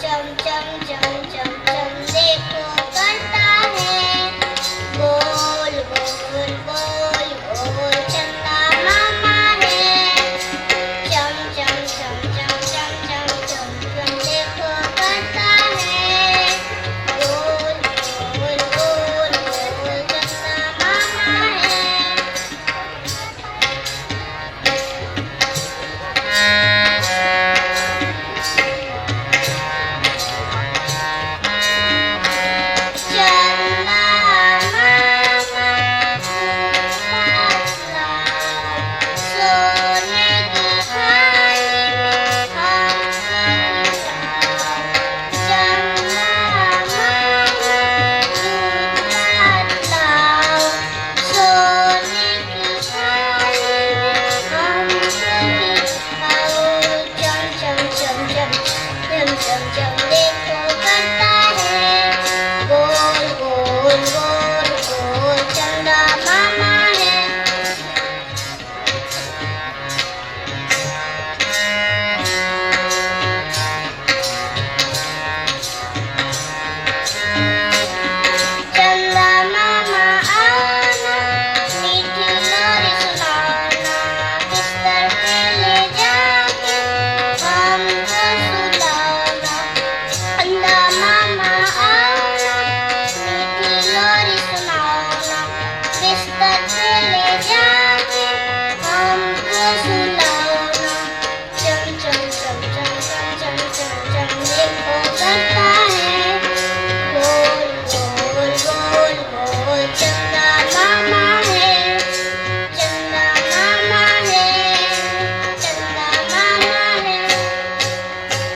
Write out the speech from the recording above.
चम चम चम चम चम देखो करता है बोल बोल बोल बोल चंदा मामा है चम चम चम चम चम चम चम चम देखो करता है बोल बोल बोल बोल चंदा मामा है चंदा मामा सोने की थाली में हम चंदा मामा लाओ सोने की थाली में हम सभी खाओ चम चम चम चम चम चम चम देखो